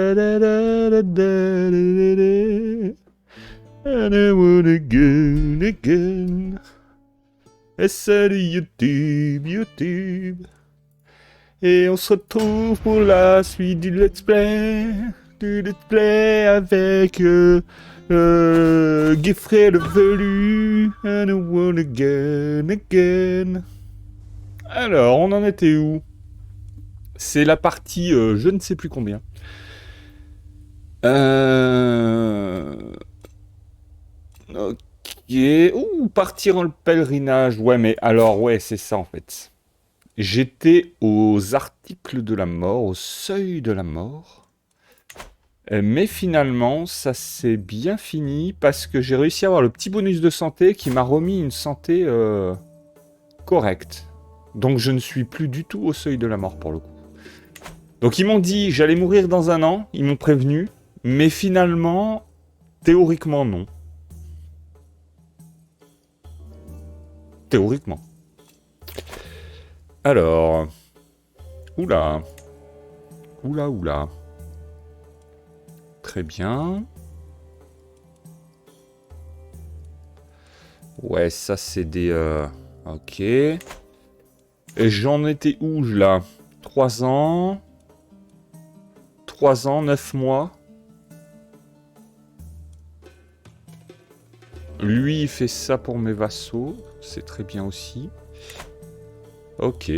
And I wanna go again. Et salut YouTube, YouTube. Et on se retrouve pour la suite du let's play. Du let's play avec Geoffrey le Velu. And I wanna go again. Alors, on en était où? C'est la partie je ne sais plus combien. Ok. Ouh, partir en pèlerinage. Ouais, mais alors, ouais, c'est ça en fait. J'étais aux articles de la mort, au seuil de la mort. Mais finalement, ça s'est bien fini parce que j'ai réussi à avoir le petit bonus de santé qui m'a remis une santé correcte. Donc je ne suis plus du tout au seuil de la mort pour le coup. Donc ils m'ont dit j'allais mourir dans un an, ils m'ont prévenu. Mais finalement, théoriquement non. Théoriquement. Alors... Oula. Oula, oula. Très bien. Ouais, ça c'est des... Ok. Et j'en étais où là? 3 ans. 3 ans, 9 mois. Lui, il fait ça pour mes vassaux. C'est très bien aussi. Ok.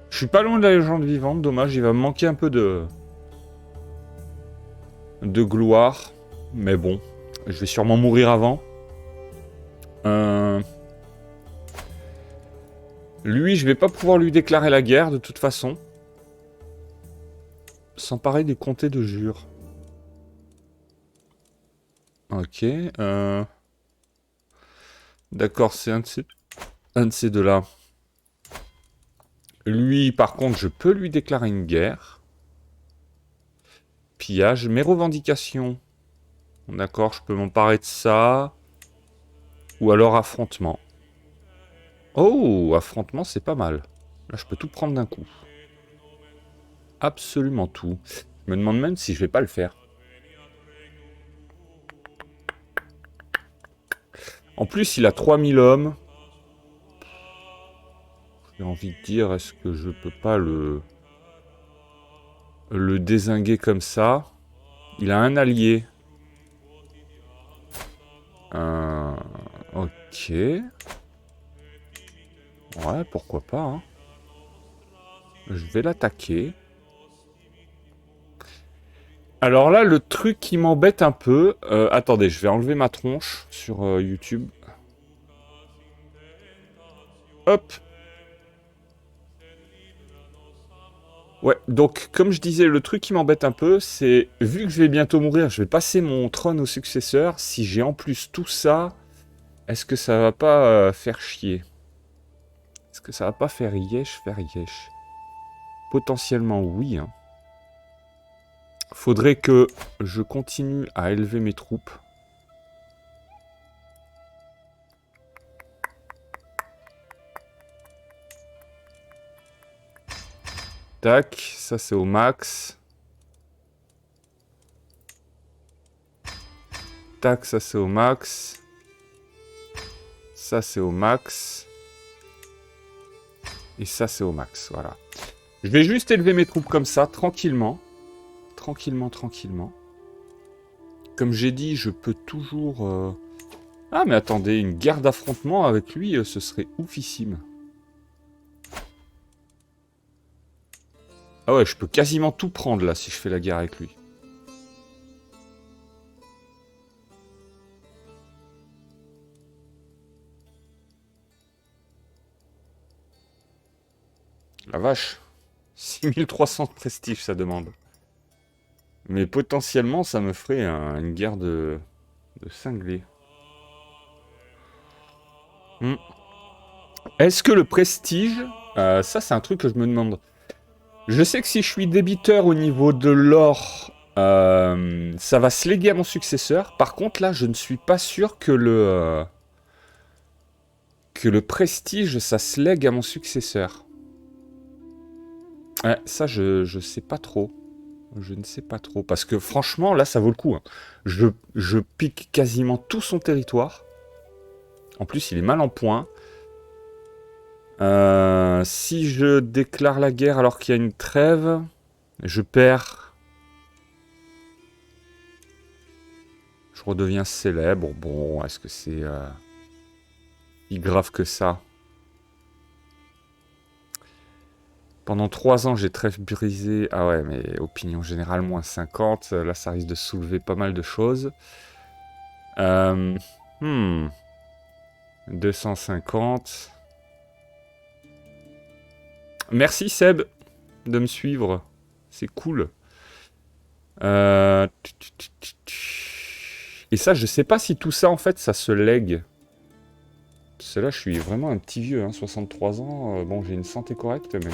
Je suis pas loin de la légende vivante, dommage, il va me manquer un peu de gloire. Mais bon, je vais sûrement mourir avant. Lui, je vais pas pouvoir lui déclarer la guerre de toute façon. S'emparer des comtés de Jure. Ok. D'accord, c'est un de ces deux-là. Lui, par contre, je peux lui déclarer une guerre. Pillage. Mes revendications. D'accord, je peux m'emparer de ça. Ou alors affrontement. Oh, affrontement, c'est pas mal. Là, je peux tout prendre d'un coup. Absolument tout. Je me demande même si je vais pas le faire. En plus, il a 3000 hommes. J'ai envie de dire, est-ce que je peux pas le dézinguer comme ça? Il a un allié. Ok. Ouais, pourquoi pas. Hein. Je vais l'attaquer. Alors là, le truc qui m'embête un peu... attendez, je vais enlever ma tronche sur YouTube. Hop. Ouais, donc comme je disais, le truc qui m'embête un peu, c'est... Vu que je vais bientôt mourir, je vais passer mon trône au successeur. Si j'ai en plus tout ça, est-ce que ça va pas faire chier? Est-ce que ça va pas faire yesh? Potentiellement oui. Hein. Faudrait que je continue à élever mes troupes. Tac, ça c'est au max. Tac, ça c'est au max. Ça c'est au max. Et ça c'est au max, voilà. Je vais juste élever mes troupes comme ça, tranquillement. Tranquillement. Comme j'ai dit, je peux toujours... Ah mais attendez, une guerre d'affrontement avec lui, ce serait oufissime. Ah ouais, je peux quasiment tout prendre là si je fais la guerre avec lui. La vache. 6300 de prestige, ça demande. Mais potentiellement, ça me ferait une guerre de cinglés. Est-ce que le prestige... ça, c'est un truc que je me demande. Je sais que si je suis débiteur au niveau de l'or, ça va se léguer à mon successeur. Par contre, là, je ne suis pas sûr que le prestige, ça se lègue à mon successeur. Ouais, ça, je sais pas trop. Je ne sais pas trop. Parce que franchement, là, ça vaut le coup, hein. Je pique quasiment tout son territoire. En plus, il est mal en point. Si je déclare la guerre alors qu'il y a une trêve, je perds. Je redeviens célèbre. Bon, est-ce que c'est si grave que ça? Pendant 3 ans, j'ai trêve brisé. Ah ouais, mais opinion générale, moins 50. Là, ça risque de soulever pas mal de choses. Euh, hmm, 250. Merci Seb de me suivre. C'est cool. Et ça, je sais pas si tout ça, en fait, ça se lègue. Parce que là, je suis vraiment un petit vieux, hein, 63 ans. Bon, j'ai une santé correcte, mais...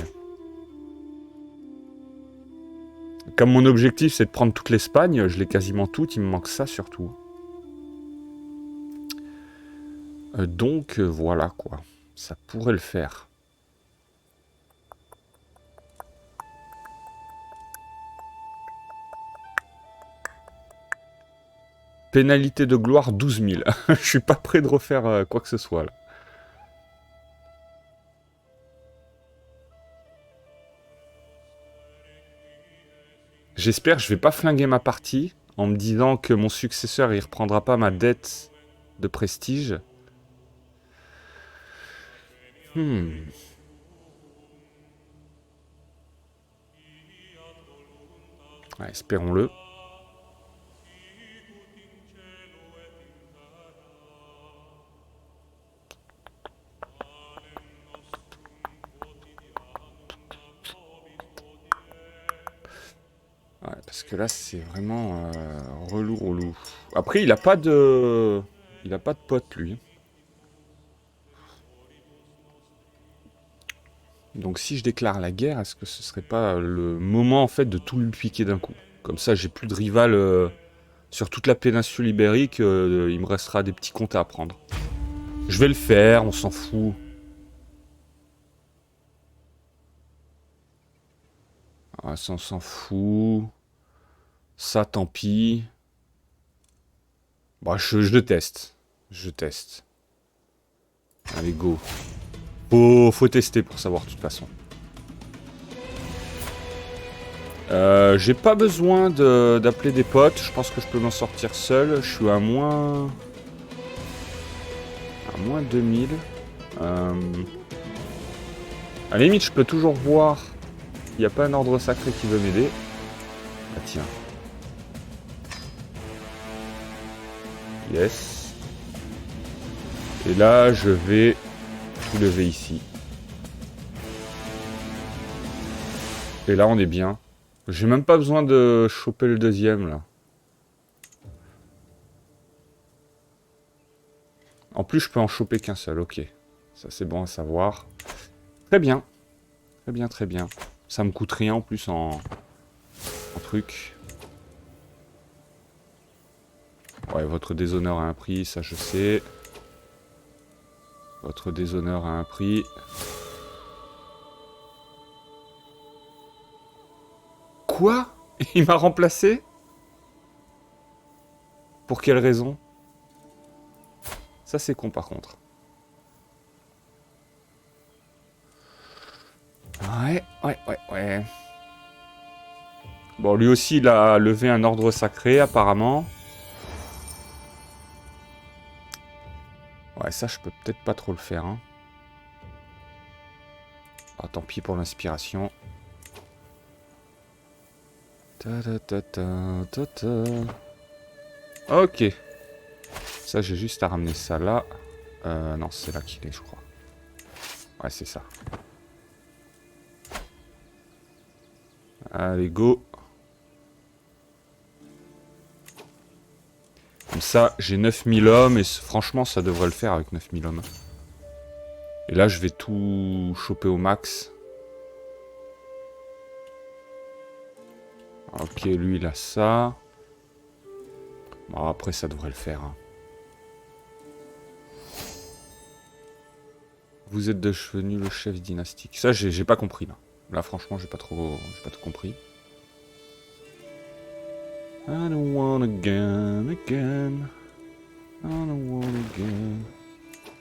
Comme mon objectif, c'est de prendre toute l'Espagne, je l'ai quasiment toute, il me manque ça surtout. Donc, voilà, quoi. Ça pourrait le faire. Pénalité de gloire, 12 000. Je suis pas prêt de refaire quoi que ce soit, là. J'espère que je vais pas flinguer ma partie en me disant que mon successeur, il reprendra pas ma dette de prestige. Ouais, espérons-le. Ouais, parce que là, c'est vraiment relou, relou. Après, il a pas de... Il a pas de pote, lui. Donc si je déclare la guerre, est-ce que ce serait pas le moment, en fait, de tout lui piquer d'un coup? Comme ça, j'ai plus de rival sur toute la péninsule ibérique. Il me restera des petits comptes à prendre. Je vais le faire, on s'en fout. Ah, ça, on s'en fout. Ça, tant pis. Bon, je teste. Je teste. Allez, go. Faut tester pour savoir, de toute façon. J'ai pas besoin d'appeler des potes. Je pense que je peux m'en sortir seul. Je suis à moins... À moins 2000. À la limite, je peux toujours voir... Il n'y a pas un ordre sacré qui veut m'aider. Ah tiens. Yes. Et là, je vais tout lever ici. Et là, on est bien. J'ai même pas besoin de choper le deuxième, là. En plus, je peux en choper qu'un seul, ok. Ça, c'est bon à savoir. Très bien. Très bien, très bien. Ça me coûte rien, en plus, en truc. Ouais, votre déshonneur a un prix, ça, je sais. Votre déshonneur a un prix. Quoi? Il m'a remplacé? Pour quelle raison? Ça, c'est con, par contre. Ouais. Bon, lui aussi, il a levé un ordre sacré, apparemment. Ouais, ça, je peux peut-être pas trop le faire, hein. Ah, tant pis pour l'inspiration. Ok. Ça, j'ai juste à ramener ça là. Non, c'est là qu'il est, je crois. Ouais, c'est ça. Allez, go. Comme ça, j'ai 9000 hommes et franchement, ça devrait le faire avec 9000 hommes. Et là, je vais tout choper au max. Ok, lui, il a ça. Bon, après, ça devrait le faire, hein. Vous êtes devenu le chef dynastique. Ça, j'ai pas compris, là. Là, franchement, j'ai pas tout compris. I don't want again, again. I don't want again.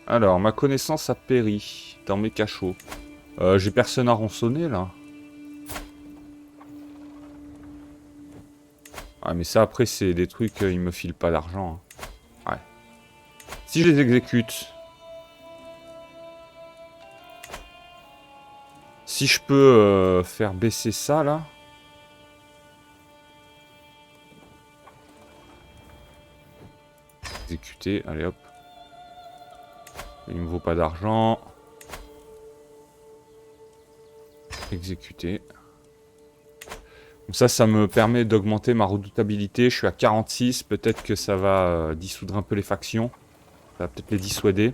Alors, ma connaissance a péri dans mes cachots. J'ai personne à rançonner, là. Ah, mais ça, après, c'est des trucs, ils me filent pas d'argent. Hein. Ouais. Si je les exécute... Si je peux faire baisser ça, là... Exécuter, allez hop. Il me vaut pas d'argent. Exécuter. Comme ça me permet d'augmenter ma redoutabilité. Je suis à 46. Peut-être que ça va dissoudre un peu les factions. Ça va peut-être les dissuader.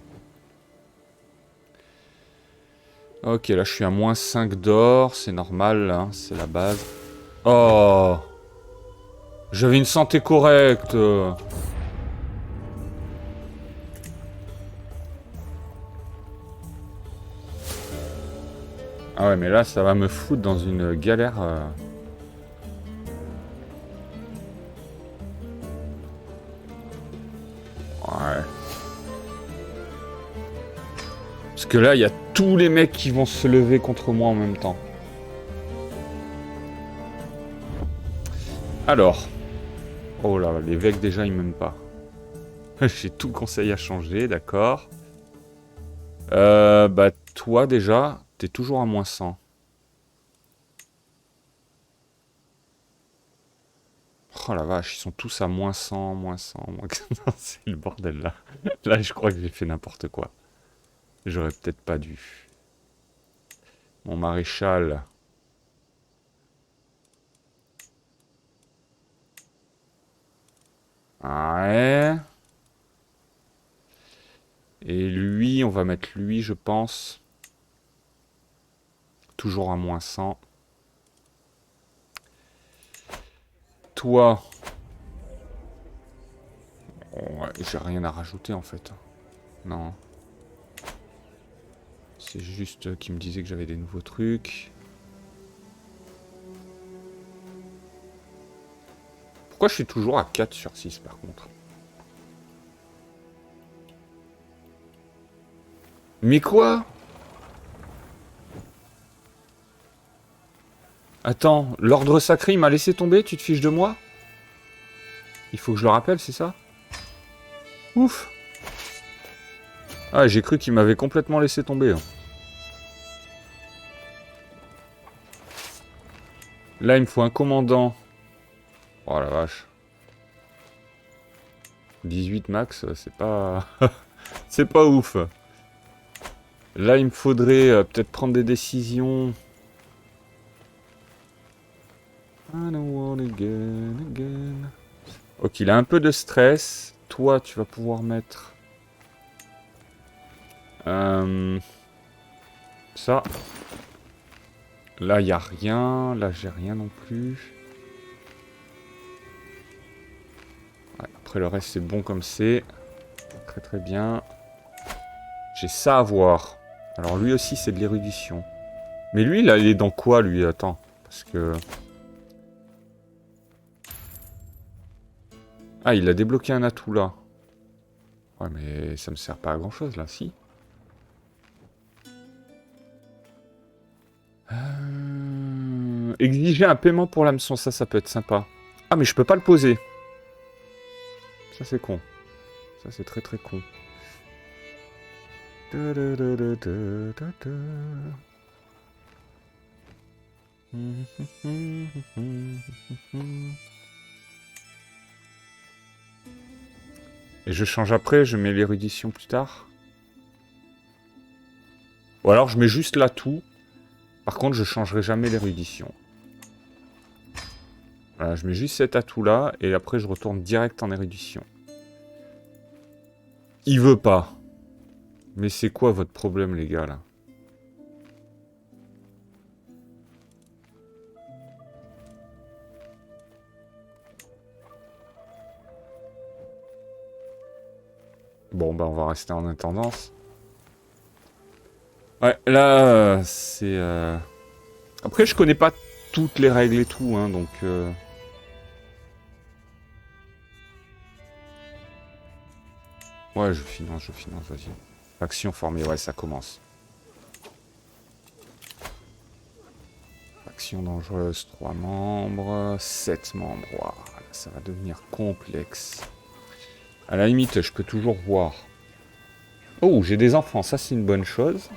Ok, là je suis à moins 5 d'or. C'est normal, hein, c'est la base. Oh! J'avais une santé correcte. Ah ouais, mais là, ça va me foutre dans une galère. Ouais. Parce que là, il y a tous les mecs qui vont se lever contre moi en même temps. Alors. Oh là, l'évêque déjà, il m'aime pas. J'ai tout le conseil à changer, d'accord. Bah, toi déjà, t'es toujours à moins 100. Oh la vache, ils sont tous à moins 100, moins 100, moins... Non, c'est le bordel là. Là, je crois que j'ai fait n'importe quoi. J'aurais peut-être pas dû. Mon maréchal. Ouais. Et lui, on va mettre lui, je pense. Toujours à moins 100. Toi. Ouais, j'ai rien à rajouter en fait. Non. C'est juste qu'il me disait que j'avais des nouveaux trucs. Pourquoi je suis toujours à 4 sur 6 par contre? Mais quoi? Attends, l'ordre sacré il m'a laissé tomber, tu te fiches de moi? Il faut que je le rappelle, c'est ça? Ouf! Ah, j'ai cru qu'il m'avait complètement laissé tomber. Hein. Là, il me faut un commandant. Oh la vache. 18 max, c'est pas... c'est pas ouf. Là, il me faudrait peut-être prendre des décisions. I don't want again, again. Ok, il a un peu de stress. Toi, tu vas pouvoir mettre... ça. Là, il n'y a rien. Là, j'ai rien non plus. Ouais, après, le reste, c'est bon comme c'est. Très très bien. J'ai ça à voir. Alors, lui aussi, c'est de l'érudition. Mais lui, là, il est dans quoi, lui? Attends. Parce que... Ah, il a débloqué un atout, là. Ouais, mais ça me sert pas à grand-chose, là, si. Exiger un paiement pour l'hameçon, ça peut être sympa. Ah, mais je peux pas le poser. Ça, c'est con. Ça, c'est très très con. Et je change après, je mets l'érudition plus tard. Ou alors je mets juste l'atout. Par contre, je changerai jamais l'érudition. Voilà, je mets juste cet atout-là, et après je retourne direct en érudition. Il veut pas. Mais c'est quoi votre problème, les gars, là? Bon, bah on va rester en intendance. Ouais, là, c'est... Après, je connais pas toutes les règles et tout, hein, donc... Ouais, je finance, vas-y. Faction formée, ouais, ça commence. Faction dangereuse, 3 membres, 7 membres. Wow, ça va devenir complexe. À la limite, je peux toujours voir. Oh, j'ai des enfants, ça c'est une bonne chose.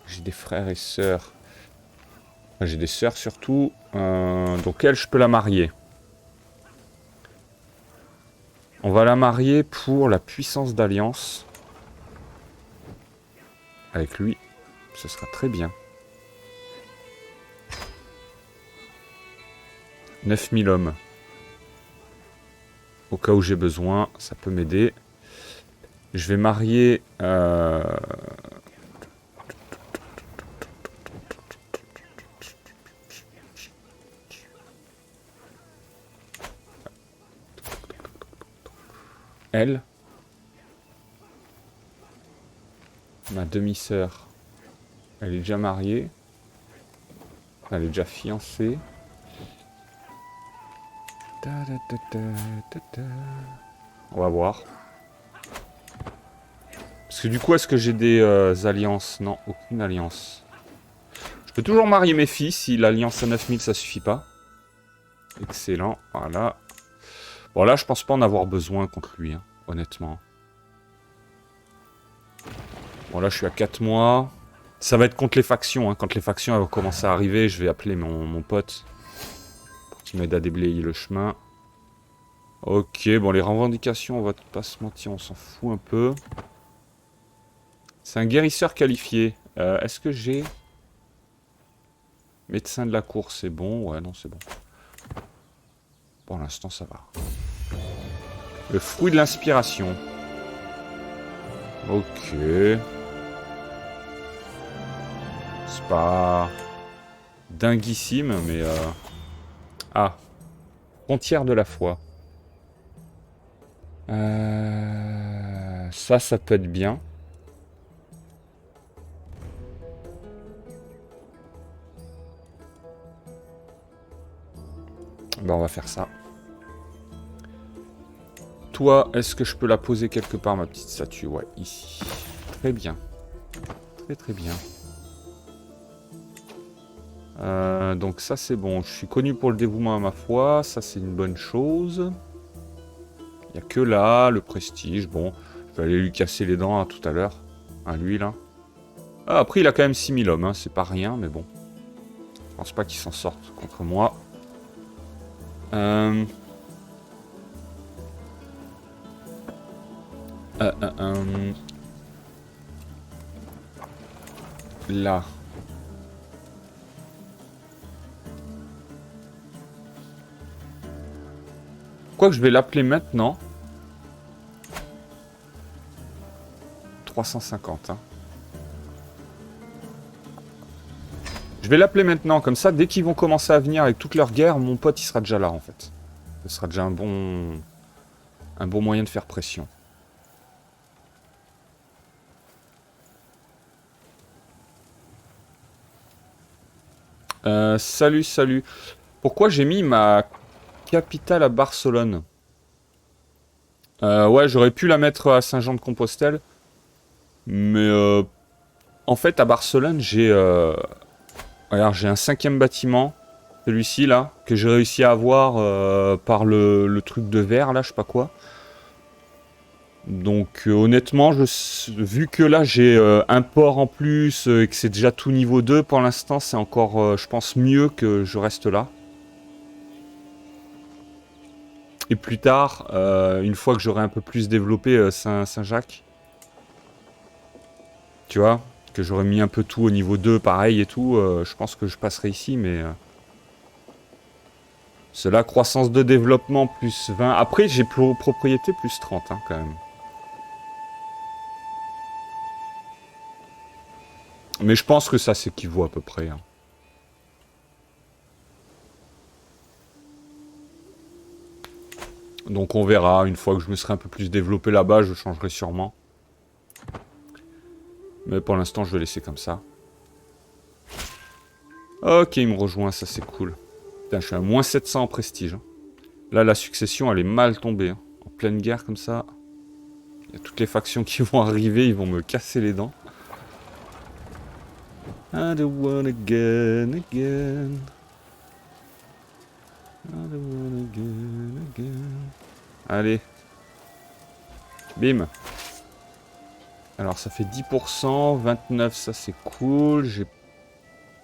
J'ai des frères et sœurs. Enfin, j'ai des sœurs surtout. Donc elle, je peux la marier. On va la marier pour la puissance d'alliance. Avec lui, ce sera très bien. 9000 hommes. Au cas où j'ai besoin, ça peut m'aider. Je vais marier... elle. Ma demi-sœur. Elle est déjà mariée. Elle est déjà fiancée. On va voir. Parce que du coup, est-ce que j'ai des alliances? Non, aucune alliance. Je peux toujours marier mes filles si l'alliance à 9000 ça suffit pas. Excellent, voilà. Bon là, je pense pas en avoir besoin contre lui, hein, honnêtement. Bon là, je suis à 4 mois. Ça va être contre les factions, hein. Quand les factions vont commencer à arriver, je vais appeler mon pote. Pour qu'il m'aide à déblayer le chemin. Ok, bon les revendications, on va pas se mentir, on s'en fout un peu. C'est un guérisseur qualifié. Est-ce que j'ai... Médecin de la cour, c'est bon? Ouais, non, c'est bon. Pour l'instant, ça va. Le fruit de l'inspiration. Ok. C'est pas... dinguissime, mais... Ah. Frontière de la foi. Ça peut être bien. Ben, on va faire ça. Toi, est-ce que je peux la poser quelque part, ma petite statue? Ouais, ici. Très bien. Très très bien. Donc ça, c'est bon. Je suis connu pour le dévouement à ma foi. Ça, c'est une bonne chose. Il n'y a que là, le prestige. Bon, je vais aller lui casser les dents hein, tout à l'heure. Hein, lui, là. Ah, après, il a quand même 6000 hommes. Hein. C'est pas rien, mais bon. Je pense pas qu'il s'en sorte contre moi. Là. Quoi que je vais l'appeler maintenant. 350. Hein. Je vais l'appeler maintenant, comme ça, dès qu'ils vont commencer à venir avec toute leur guerre, mon pote, il sera déjà là, en fait. Ce sera déjà un bon moyen de faire pression. Salut, salut. Pourquoi j'ai mis ma capitale à Barcelone? Ouais, j'aurais pu la mettre à Saint-Jean-de-Compostelle. Mais en fait, à Barcelone, regarde, j'ai un 5e bâtiment. Celui-ci, là, que j'ai réussi à avoir par le truc de verre, là, je sais pas quoi. Donc honnêtement, vu que là j'ai un port en plus et que c'est déjà tout niveau 2, pour l'instant c'est encore, je pense, mieux que je reste là. Et plus tard, une fois que j'aurai un peu plus développé Saint-Jacques, tu vois, que j'aurai mis un peu tout au niveau 2 pareil et tout, je pense que je passerai ici, mais... cela, croissance de développement plus 20. Après j'ai propriété plus 30 hein, quand même. Mais je pense que ça s'équivaut à peu près. Hein. Donc on verra, une fois que je me serai un peu plus développé là-bas, je changerai sûrement. Mais pour l'instant, je vais laisser comme ça. Ok, il me rejoint, ça c'est cool. Putain, je suis à moins 700 en prestige. Hein. Là, la succession, elle est mal tombée. Hein. En pleine guerre comme ça. Il y a toutes les factions qui vont arriver, ils vont me casser les dents. I don't wanna again, again. I don't wanna again, again. Allez. Bim. Alors ça fait 10%, 29, ça c'est cool. J'ai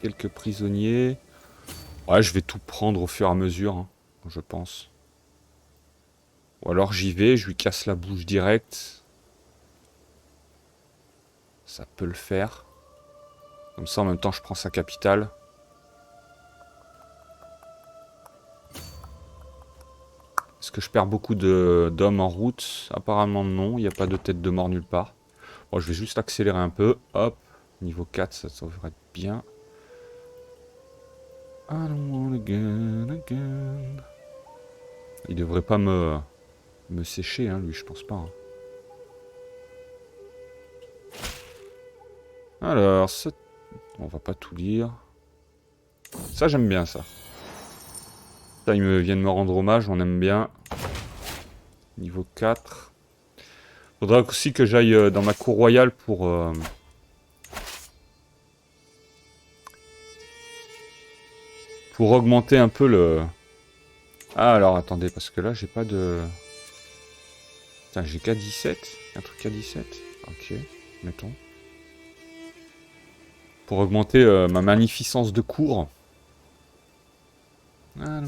quelques prisonniers. Ouais, je vais tout prendre au fur et à mesure, hein, je pense. Ou alors j'y vais, je lui casse la bouche direct. Ça peut le faire. Comme ça, en même temps, je prends sa capitale. Est-ce que je perds beaucoup d'hommes en route? Apparemment non, il n'y a pas de tête de mort nulle part. Bon, je vais juste accélérer un peu. Hop, niveau 4, ça devrait être bien. I don't want again, again. Il devrait pas me sécher, hein, lui, je pense pas. Hein. Alors, on va pas tout lire. Ça, j'aime bien, ça. Ça, ils viennent me rendre hommage, on aime bien. Niveau 4. Faudra aussi que j'aille dans ma cour royale pour augmenter un peu le... Ah, alors, attendez, parce que là, j'ai pas de... Putain, j'ai qu'à 17. Un truc à 17. Ok, mettons. Pour augmenter ma magnificence de cour. Ah,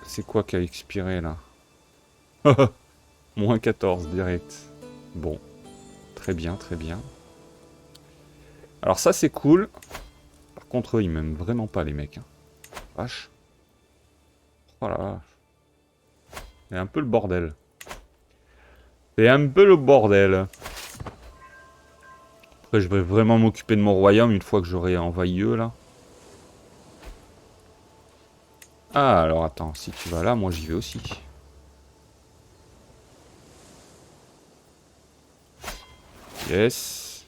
c'est quoi qui a expiré, là? Moins 14, direct. Bon. Très bien, très bien. Alors ça, c'est cool. Par contre, eux, ils m'aiment vraiment pas, les mecs. Hein. Vache. Oh la vache. C'est un peu le bordel. C'est un peu le bordel. Après, je vais vraiment m'occuper de mon royaume une fois que j'aurai envahi eux, là. Ah, alors attends. Si tu vas là, moi, j'y vais aussi. Yes.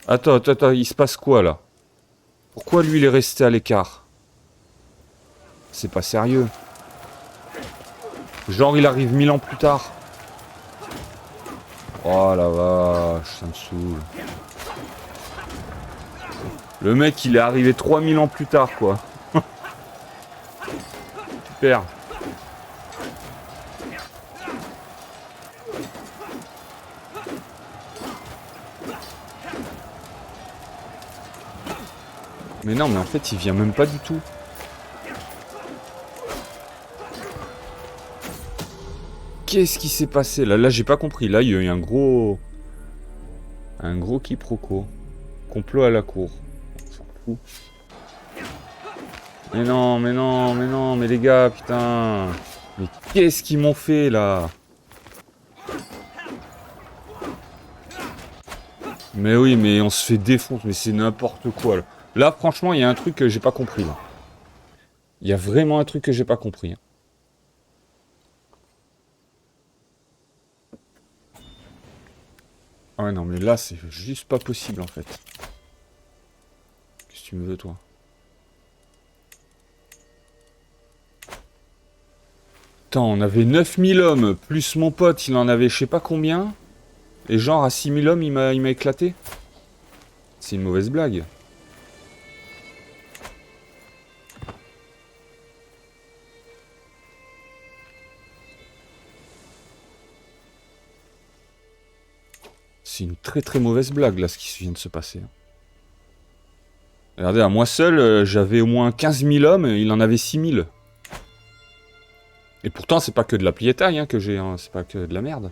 Attends, il se passe quoi, là? Pourquoi lui, il est resté à l'écart? C'est pas sérieux. Genre, il arrive 1000 ans plus tard. Oh la vache, ça me saoule. Le mec, il est arrivé 3000 ans plus tard, quoi. Super. Mais non, mais en fait, il vient même pas du tout. Qu'est-ce qui s'est passé là? Là, j'ai pas compris. Là, il y a eu un gros quiproquo. Complot à la cour. On s'en fout. Mais non, mais non, mais non, mais les gars, putain. Mais qu'est-ce qu'ils m'ont fait là? Mais oui, mais on se fait défoncer. Mais c'est n'importe quoi là. Là, franchement, il y a un truc que j'ai pas compris là. Il y a vraiment un truc que j'ai pas compris. Hein. Ah ouais, non, mais là, c'est juste pas possible en fait. Qu'est-ce que tu me veux, toi? Attends, on avait 9000 hommes, plus mon pote, il en avait je sais pas combien. Et genre, à 6000 hommes, il m'a éclaté. C'est une mauvaise blague. C'est une très très mauvaise blague, là, ce qui vient de se passer. Regardez, à moi seul, j'avais au moins 15 000 hommes, et il en avait 6000. Et pourtant, c'est pas que de la piétaille hein, que j'ai, hein, c'est pas que de la merde.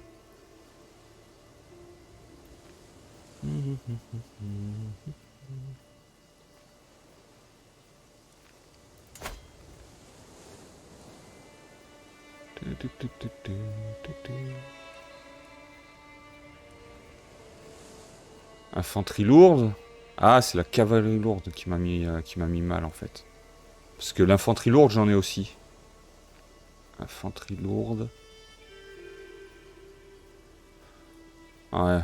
Infanterie lourde. Ah, c'est la cavalerie lourde qui m'a mis mal en fait. Parce que l'infanterie lourde, j'en ai aussi. Infanterie lourde. Ouais.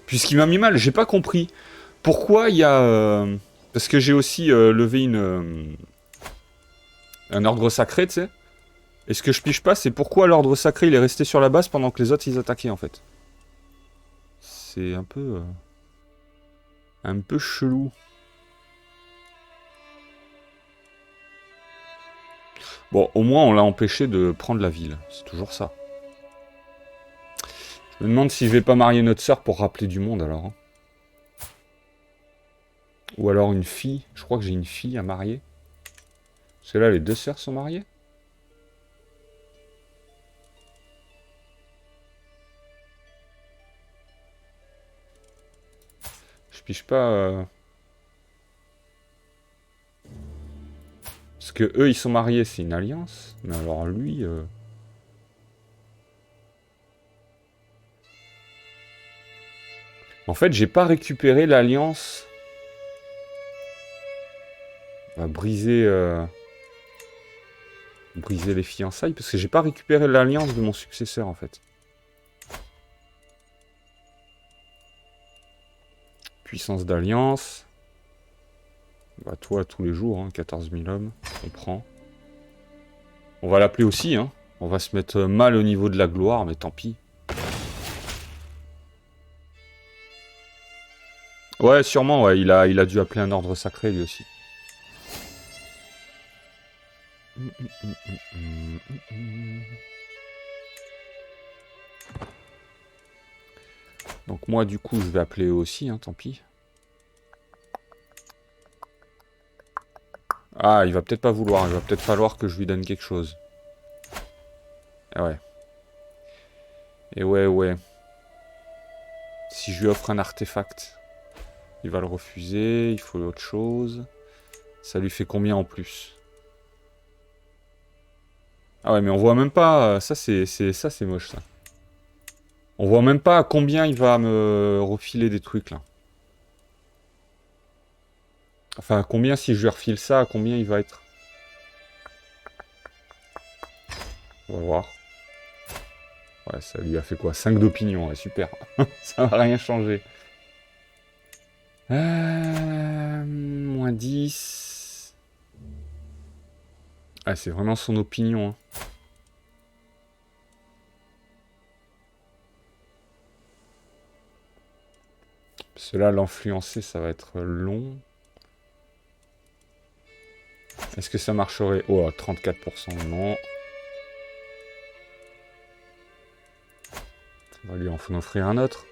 Puis ce qui m'a mis mal, j'ai pas compris. Pourquoi il y a... Parce que j'ai aussi levé un ordre sacré, tu sais. Et ce que je pige pas, c'est pourquoi l'ordre sacré, il est resté sur la base pendant que les autres, ils attaquaient, en fait. C'est un peu... un peu chelou. Bon, au moins, on l'a empêché de prendre la ville. C'est toujours ça. Je me demande si je vais pas marier notre sœur pour rappeler du monde, alors. Hein. Ou alors une fille. Je crois que j'ai une fille à marier. Parce que là, les deux sœurs sont mariées. Je pige pas... Parce que eux, ils sont mariés, c'est une alliance. Mais alors lui... En fait, j'ai pas récupéré l'alliance. On va briser... briser les fiançailles. Parce que j'ai pas récupéré l'alliance de mon successeur, en fait. Puissance d'alliance. Bah toi, tous les jours, hein, 14 000 hommes. On prend. On va l'appeler aussi, hein. On va se mettre mal au niveau de la gloire, mais tant pis. Ouais, sûrement, ouais. Il a dû appeler un ordre sacré, lui aussi. Donc moi, du coup, je vais appeler eux aussi, hein, tant pis. Ah, il va peut-être pas vouloir. Il va peut-être falloir que je lui donne quelque chose. Ah ouais. Et ouais, ouais. Si je lui offre un artefact, il va le refuser. Il faut autre chose. Ça lui fait combien en plus? Ah ouais, mais on voit même pas... Ça, c'est moche, ça. On voit même pas à combien il va me refiler des trucs, là. Enfin, à combien, si je lui refile ça, à combien il va être? On va voir. Ouais, ça lui a fait quoi? 5 d'opinion, ouais, super. Ça va rien changer. Moins 10. Ah, c'est vraiment son opinion. Hein. Parce que là, l'influencer, ça va être long. Est-ce que ça marcherait? Oh, 34%, non. On va lui en offrir un autre.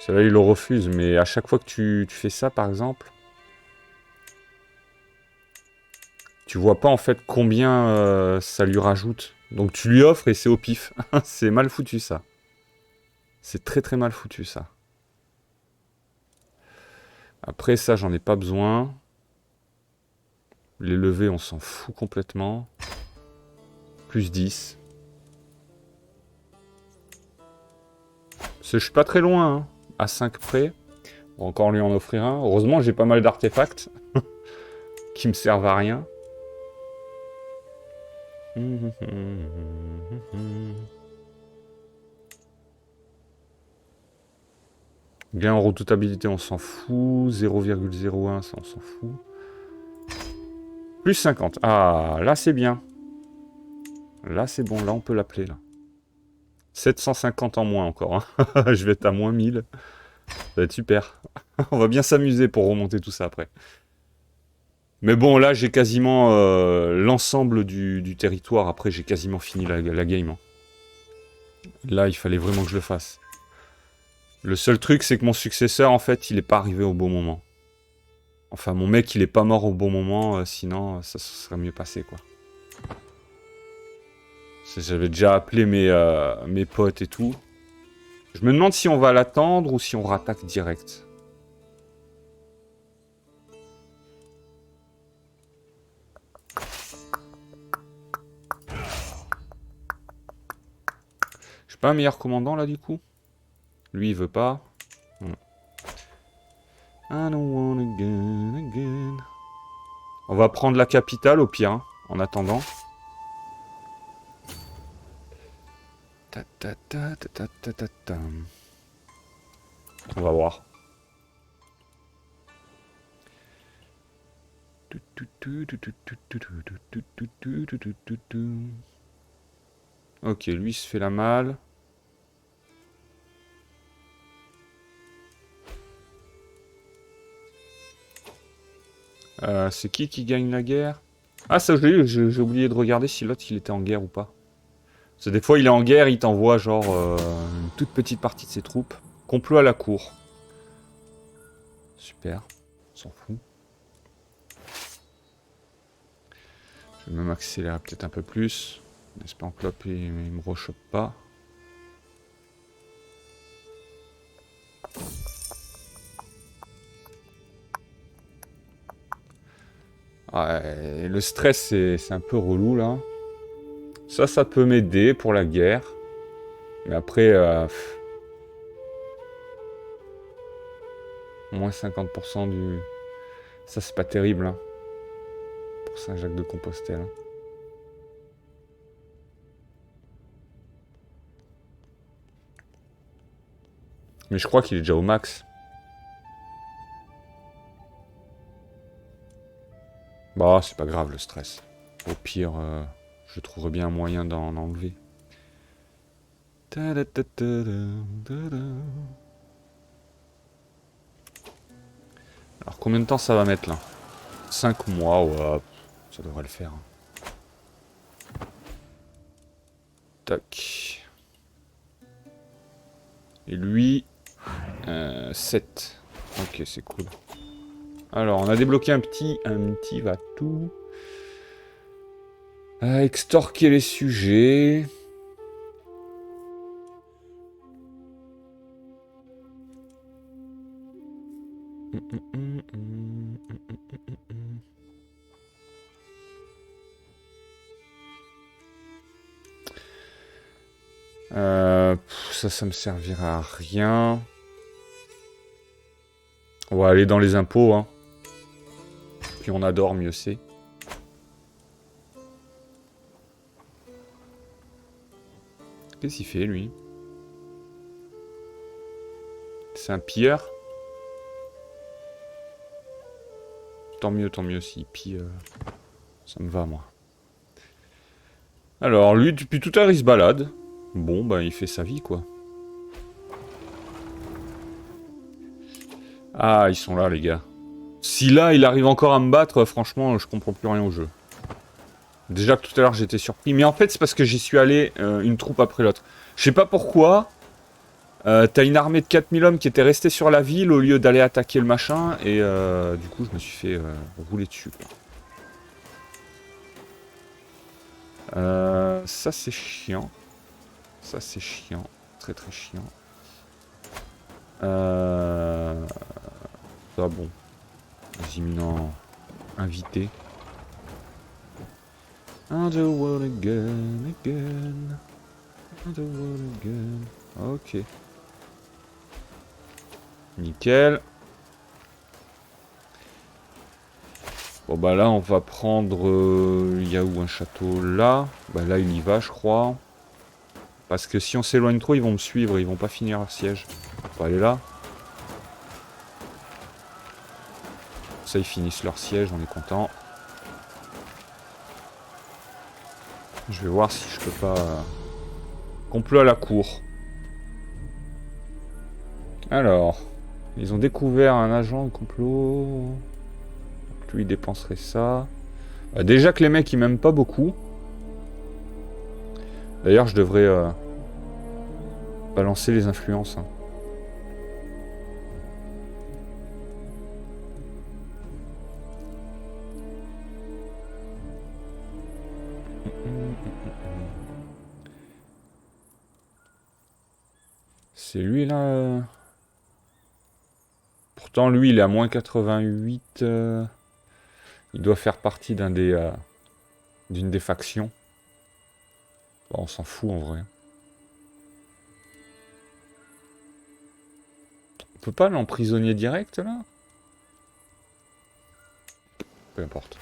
Celui-là, il le refuse, mais à chaque fois que tu fais ça, par exemple, tu vois pas en fait combien ça lui rajoute. Donc tu lui offres et c'est au pif. C'est mal foutu, ça. C'est très très mal foutu, ça. Après, ça, j'en ai pas besoin. Les levées, on s'en fout complètement. Plus 10. Parce que je suis pas très loin, hein. À 5 près. On va encore lui en offrir un. Heureusement, j'ai pas mal d'artefacts. qui me servent à rien. Gain en redoutabilité, on s'en fout. 0,01, ça, on s'en fout. Plus 50. Ah, là, c'est bien. Là, c'est bon. Là, on peut l'appeler, là. 750 en moins encore. Hein. Je vais être à moins 1000. Ça va être super. On va bien s'amuser pour remonter tout ça après. Mais bon, là, j'ai quasiment l'ensemble du territoire. Après, j'ai quasiment fini la game. Hein. Là, il fallait vraiment que je le fasse. Le seul truc, c'est que mon successeur, en fait, il est pas arrivé au bon moment. Enfin, mon mec, il est pas mort au bon moment, sinon, ça se serait mieux passé, quoi. J'avais déjà appelé mes potes et tout. Je me demande si on va l'attendre ou si on rattaque direct. Je suis pas un meilleur commandant, là, du coup. Lui, il veut pas. I don't wanna gun again. On va prendre la capitale, au pire, hein, en attendant. Ta, ta, ta, ta, ta, ta, ta, ta. On va voir. Ok, lui se fait la malle. C'est qui gagne la guerre? Ah, ça, j'ai oublié de regarder si l'autre il était en guerre ou pas. Parce que des fois, il est en guerre, il t'envoie genre une toute petite partie de ses troupes. Complot à la cour. Super, on s'en fout. Je vais même accélérer peut-être un peu plus. J'espère que l'op il me rechoppe pas. Ouais, le stress c'est un peu relou là. Ça peut m'aider pour la guerre. Mais après, moins 50% du... Ça c'est pas terrible hein, pour Saint-Jacques-de-Compostelle. Mais je crois qu'il est déjà au max. Bah c'est pas grave le stress. Au pire, je trouverai bien un moyen d'en enlever. Alors combien de temps ça va mettre là? 5 mois, ouais, ça devrait le faire. Tac. Et lui, 7. Ok, c'est cool. Alors, on a débloqué un petit va-tout. Extorquer les sujets. Ça me servira à rien. On va aller dans les impôts, hein. Puis on adore, mieux c'est. Qu'est-ce qu'il fait, lui? C'est un pilleur? Tant mieux s'il pille. Ça me va, moi. Alors, lui, depuis tout à l'heure, il se balade. Bon, bah, il fait sa vie, quoi. Ah, ils sont là, les gars. Si là, il arrive encore à me battre, franchement, je comprends plus rien au jeu. Déjà que tout à l'heure, j'étais surpris. Mais en fait, c'est parce que j'y suis allé une troupe après l'autre. Je sais pas pourquoi. T'as une armée de 4000 hommes qui était restée sur la ville au lieu d'aller attaquer le machin. Et du coup, je me suis fait rouler dessus, quoi. Ça, c'est chiant. Ça, c'est chiant. Très, très chiant. Ça, bon. Les imminents invités. Underworld again. Underworld again. Ok. Nickel. Bon bah là on va prendre... Il y a où un château là? Bah là il y va je crois. Parce que si on s'éloigne trop ils vont me suivre, ils vont pas finir leur siège. On va aller là. Ça ils finissent leur siège, on est content. Je vais voir si je peux pas... Complot à la cour. Alors... Ils ont découvert un agent de complot... Lui il dépenserait ça. Déjà que les mecs ils m'aiment pas beaucoup. D'ailleurs je devrais balancer les influences. Hein. C'est lui là. Pourtant lui il est à moins 88. Il doit faire partie d'une des factions. Bon, on s'en fout en vrai. On peut pas l'emprisonner direct là? Peu importe.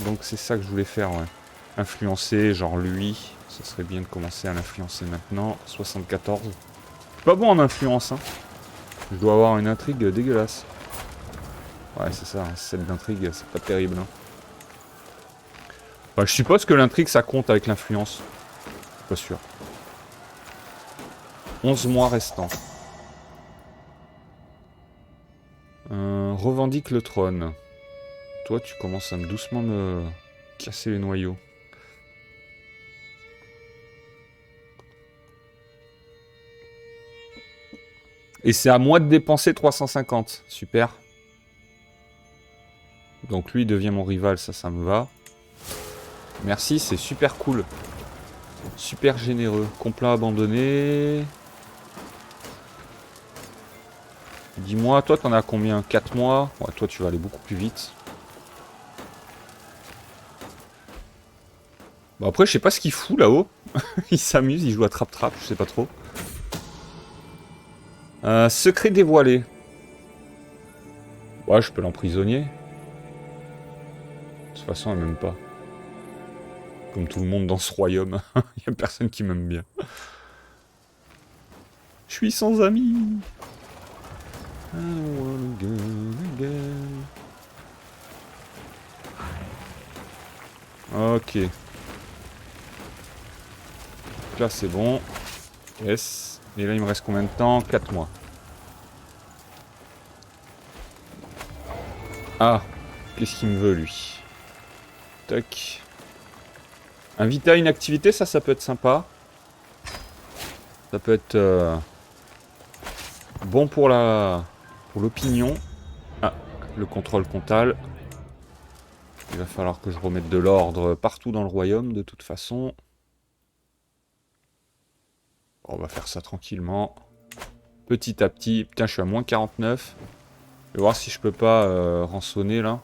Donc c'est ça que je voulais faire, ouais. Influencer, genre lui. Ça serait bien de commencer à l'influencer maintenant. 74. Je suis pas bon en influence, hein. Je dois avoir une intrigue dégueulasse. Ouais, c'est ça, un set d'intrigue, c'est pas terrible. Hein. Bah, je suppose que l'intrigue, ça compte avec l'influence. Pas sûr. 11 mois restants. Revendique le trône. Toi, tu commences à doucement me casser les noyaux. Et c'est à moi de dépenser 350. Super. Donc lui devient mon rival, ça me va. Merci, c'est super cool. Super généreux. Complot abandonné. Dis-moi, toi t'en as combien? 4 mois? Ouais, toi tu vas aller beaucoup plus vite. Bon après je sais pas ce qu'il fout là-haut. Il s'amuse, il joue à trap-trap, je sais pas trop. Secret dévoilé. Ouais, je peux l'emprisonner. De toute façon, elle m'aime pas. Comme tout le monde dans ce royaume. Il y a personne qui m'aime bien. Je suis sans amis. I don't wanna go again. Ok. Là, c'est bon. Yes. Et là, il me reste combien de temps? 4 mois. Ah. Qu'est-ce qu'il me veut, lui? Tac. Inviter à une activité, ça peut être sympa. Ça peut être bon pour l'opinion. Ah, le contrôle comptable. Il va falloir que je remette de l'ordre partout dans le royaume, de toute façon. On va faire ça tranquillement. Petit à petit. Putain, je suis à moins 49. Je vais voir si je peux pas rançonner, là.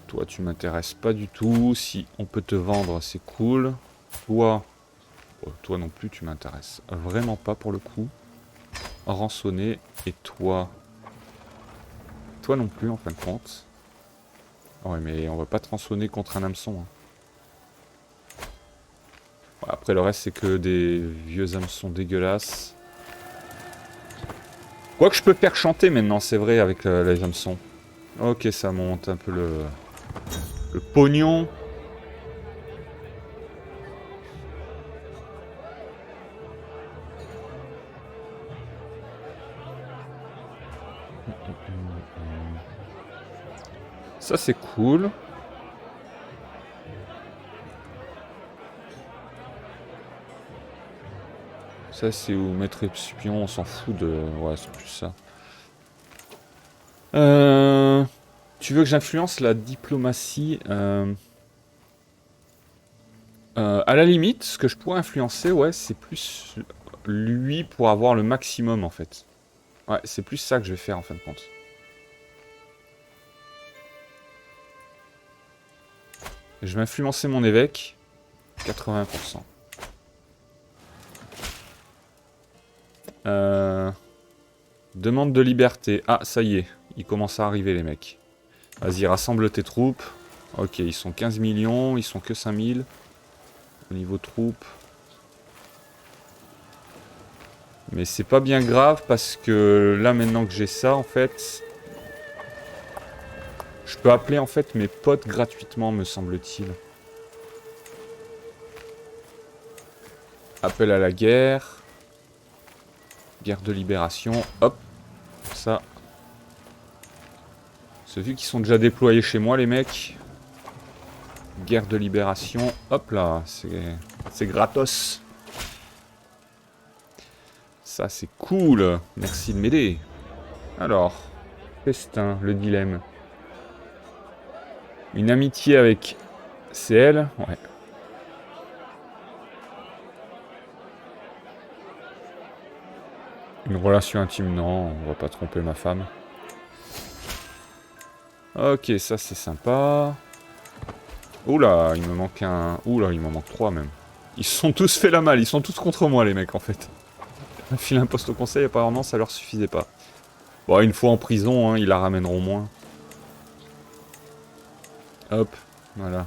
Toi, tu m'intéresses pas du tout. Si on peut te vendre, c'est cool. Toi... Oh, toi non plus, tu m'intéresses vraiment pas pour le coup. Rançonner. Et toi... Toi non plus, en fin de compte. Ouais, mais on va pas te rançonner contre un hameçon. Hein. Ouais, après, le reste, c'est que des vieux hameçons dégueulasses. Quoi que je peux faire chanter maintenant, c'est vrai, avec les hameçons. Ok, ça monte un peu le pognon. Ça, c'est cool. Ça, c'est où maître espion, on s'en fout de... Ouais, c'est plus ça. Tu veux que j'influence la diplomatie à la limite, ce que je pourrais influencer, ouais, c'est plus lui pour avoir le maximum, en fait. Ouais, c'est plus ça que je vais faire, en fin de compte. Je vais influencer mon évêque. 80%. Demande de liberté. Ah, ça y est. Ils commencent à arriver, les mecs. Vas-y, rassemble tes troupes. Ok, ils sont 15 millions. Ils sont que 5000. Au niveau troupes. Mais c'est pas bien grave parce que là, maintenant que j'ai ça, en fait... Je peux appeler, en fait, mes potes gratuitement, me semble-t-il. Appel à la guerre. Guerre de libération. Hop. Ça. C'est vu qu'ils sont déjà déployés chez moi, les mecs. Guerre de libération. Hop là. C'est gratos. Ça, c'est cool. Merci de m'aider. Alors. Festin, le dilemme. Une amitié avec... C'est elle? Ouais. Une relation intime, non. On va pas tromper ma femme. Ok, ça c'est sympa. Oula, il me manque un... Oula, il m'en manque 3 même. Ils se sont tous fait la malle, ils sont tous contre moi les mecs en fait. Filer un poste au conseil, apparemment ça leur suffisait pas. Bon, une fois en prison, hein, ils la ramèneront moins. Hop, voilà.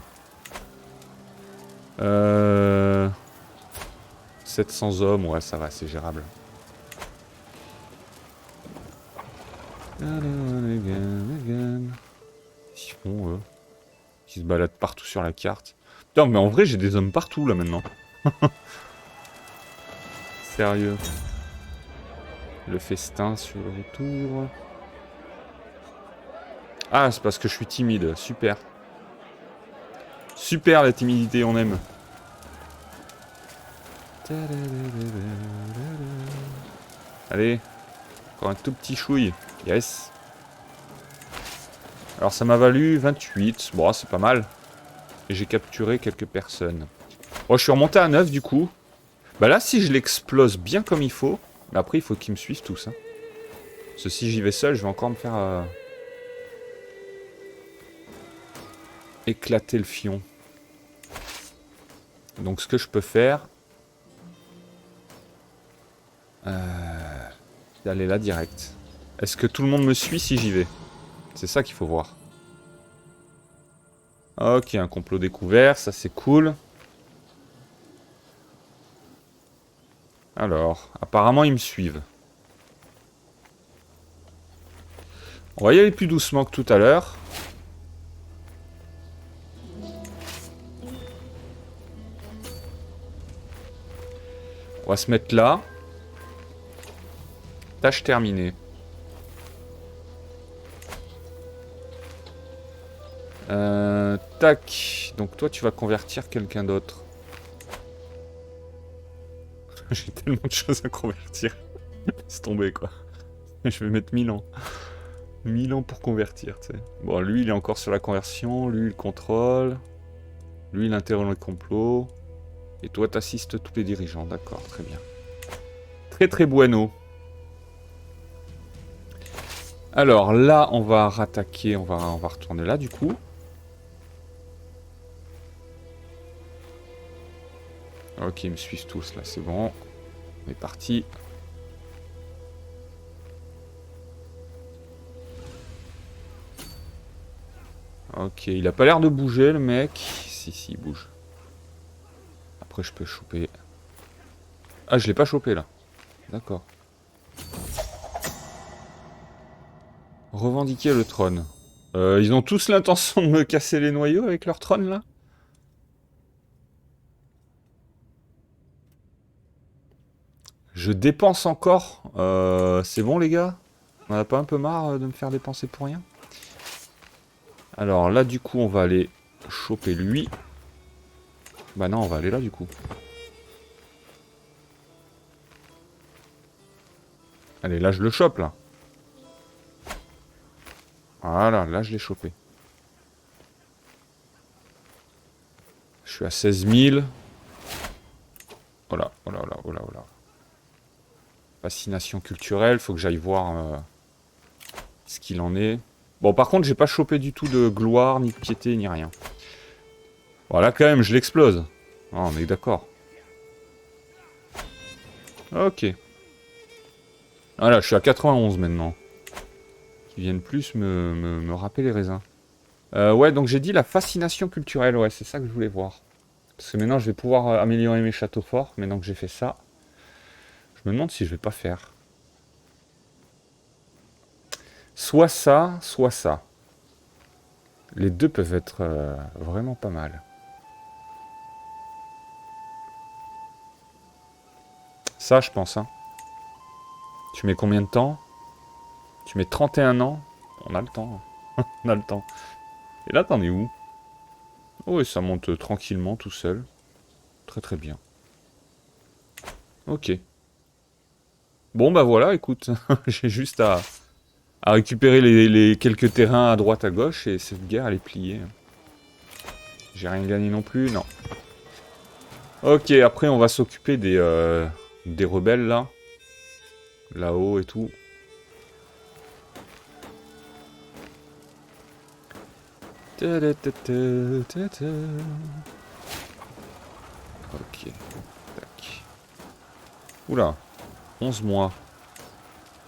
700 hommes, ouais, ça va, c'est gérable. Ils font, eux. Qui se baladent partout sur la carte. Putain, mais en vrai, j'ai des hommes partout, là, maintenant. Sérieux. Le festin sur le retour. Ah, c'est parce que je suis timide. Super. Super, la timidité, on aime. Allez. Encore un tout petit chouille. Yes. Alors, ça m'a valu 28. Bon, c'est pas mal. Et j'ai capturé quelques personnes. Bon, je suis remonté à 9, du coup. Bah là, si je l'explose bien comme il faut... Mais après, il faut qu'ils me suivent tous, hein. Parce que si j'y vais seul, je vais encore me faire... éclater le fion. Donc ce que je peux faire... c'est d'aller là direct. Est-ce que tout le monde me suit si j'y vais? C'est ça qu'il faut voir. Ok, un complot découvert, ça c'est cool. Alors, apparemment ils me suivent. On va y aller plus doucement que tout à l'heure. On va se mettre là. Tâche terminée. Tac. Donc toi tu vas convertir quelqu'un d'autre. J'ai tellement de choses à convertir. Laisse tomber quoi. Je vais mettre 1000 ans. 1000 ans pour convertir, tu sais. Bon, lui il est encore sur la conversion. Lui il contrôle. Lui il interrompt le complot. Et toi t'assistes tous les dirigeants. D'accord, très bien. Très très bueno. Alors là on va rattaquer. On va retourner là du coup. Ok, ils me suivent tous là, c'est bon. On est parti. Ok, il a pas l'air de bouger le mec. Si, si, il bouge. Après, je peux choper. Ah, je l'ai pas chopé là. D'accord. Revendiquer le trône. Ils ont tous l'intention de me casser les noyaux avec leur trône là? Je dépense encore. C'est bon les gars? On a pas un peu marre de me faire dépenser pour rien? Alors là du coup on va aller choper lui. Bah non on va aller là du coup. Allez là je le chope là. Voilà, là je l'ai chopé. Je suis à 16 000. Oh là, oh là, oh là, oh là, oh là. Fascination culturelle, faut que j'aille voir ce qu'il en est. Bon, par contre, j'ai pas chopé du tout de gloire, ni de piété, ni rien. Voilà, quand même, je l'explose. Oh, on est d'accord. Ok. Voilà, je suis à 91 maintenant. Qui viennent plus me râper les raisins. Ouais, donc j'ai dit la fascination culturelle, ouais, c'est ça que je voulais voir. Parce que maintenant, je vais pouvoir améliorer mes châteaux forts, maintenant que j'ai fait ça. Je me demande si je vais pas faire. Soit ça, soit ça. Les deux peuvent être vraiment pas mal. Ça, je pense, hein. Tu mets combien de temps? Tu mets 31 ans? On a le temps. On a le temps. Et là, t'en es où? Oh, et ça monte tranquillement, tout seul. Très très bien. Ok. Bon, bah voilà, écoute. J'ai juste à récupérer les quelques terrains à droite, à gauche, et cette guerre, elle est pliée. J'ai rien gagné non plus, non. Ok, après, on va s'occuper des rebelles, là. Là-haut et tout. Ok. Tac. Oula. 11 mois.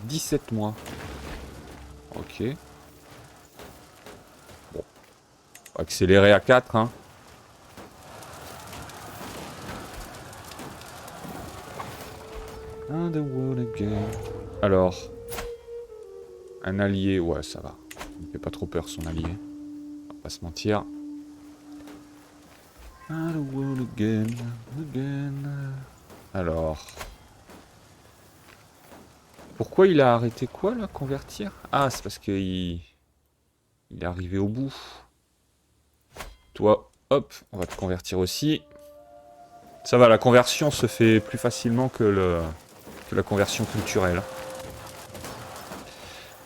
17 mois. Ok. Bon. Accélérer à 4, hein. Alors. Un allié, ouais, ça va. Il me fait pas trop peur, son allié. On va pas se mentir. Alors. Pourquoi il a arrêté quoi, là, convertir? Ah, c'est parce qu'il... Il est arrivé au bout. Toi, hop, on va te convertir aussi. Ça va, la conversion se fait plus facilement que la conversion culturelle.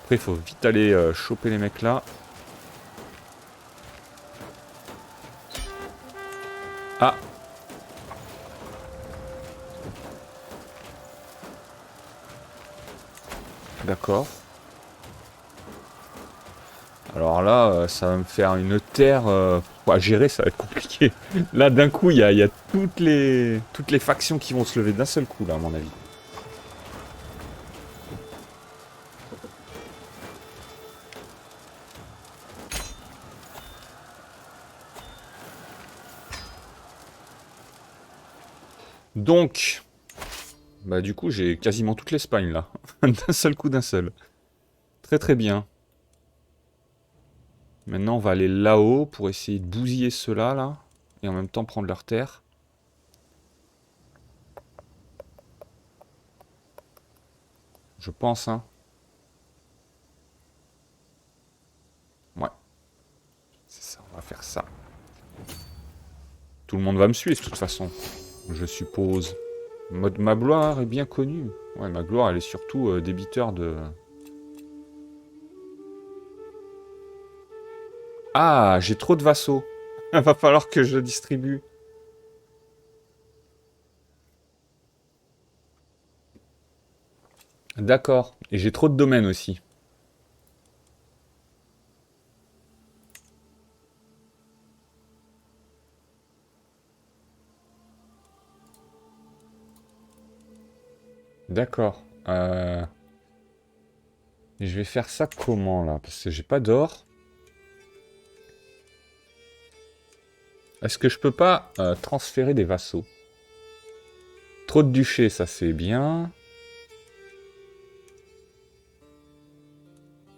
Après, il faut vite aller choper les mecs là. Ah! D'accord. Alors là, ça va me faire une terre... à gérer, ça va être compliqué. Là, d'un coup, il y a toutes les factions qui vont se lever d'un seul coup, là, à mon avis. Donc... Bah du coup, j'ai quasiment toute l'Espagne, là. D'un seul coup, d'un seul. Très très bien. Maintenant, on va aller là-haut pour essayer de bousiller ceux-là, là. Et en même temps, prendre leur terre. Je pense, hein. Ouais. C'est ça, on va faire ça. Tout le monde va me suivre, de toute façon. Je suppose. Ma gloire est bien connue. Ouais, ma gloire, elle est surtout débiteur de... Ah, j'ai trop de vassaux. Il va falloir que je distribue. D'accord. Et j'ai trop de domaines aussi. D'accord. Et je vais faire ça comment, là? Parce que j'ai pas d'or. Est-ce que je peux pas transférer des vassaux? Trop de duchés, ça c'est bien.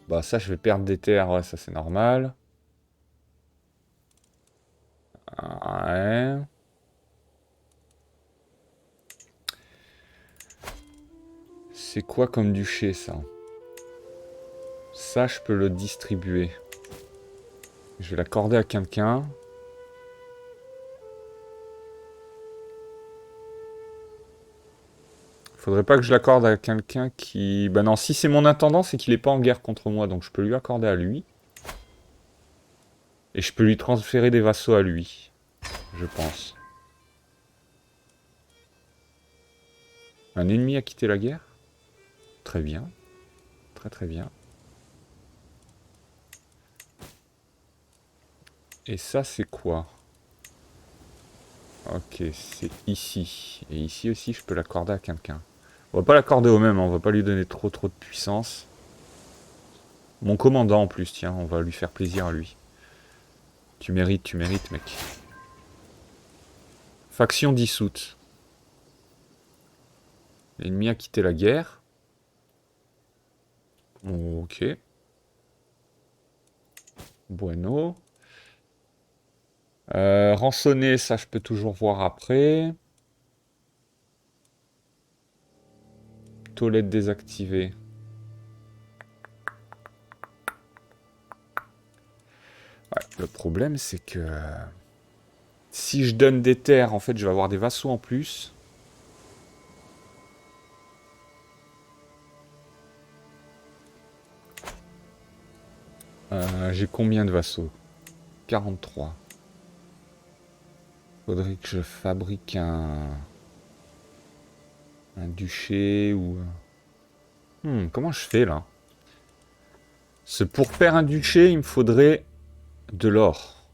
Bah ça, je vais perdre des terres, ouais, ça c'est normal. Ouais. C'est quoi comme duché, ça? Ça, je peux le distribuer. Je vais l'accorder à quelqu'un. Faudrait pas que je l'accorde à quelqu'un qui... Bah non, si c'est mon intendant, c'est qu'il est pas en guerre contre moi, donc je peux lui accorder à lui. Et je peux lui transférer des vassaux à lui, je pense. Un ennemi a quitté la guerre? Très bien. Très très bien. Et ça, c'est quoi? Ok, c'est ici. Et ici aussi, je peux l'accorder à quelqu'un. On va pas l'accorder au même, hein, on va pas lui donner trop de puissance. Mon commandant en plus, tiens, on va lui faire plaisir à lui. Tu mérites, mec. Faction dissoute. L'ennemi a quitté la guerre. Ok. Bueno. Rançonner, ça je peux toujours voir après. Toilette désactivée. Ouais, le problème c'est que... si je donne des terres, en fait, je vais avoir des vassaux en plus. J'ai combien de vassaux? 43. Faudrait que je fabrique un duché ou... comment je fais là? Pour faire un duché, il me faudrait de l'or.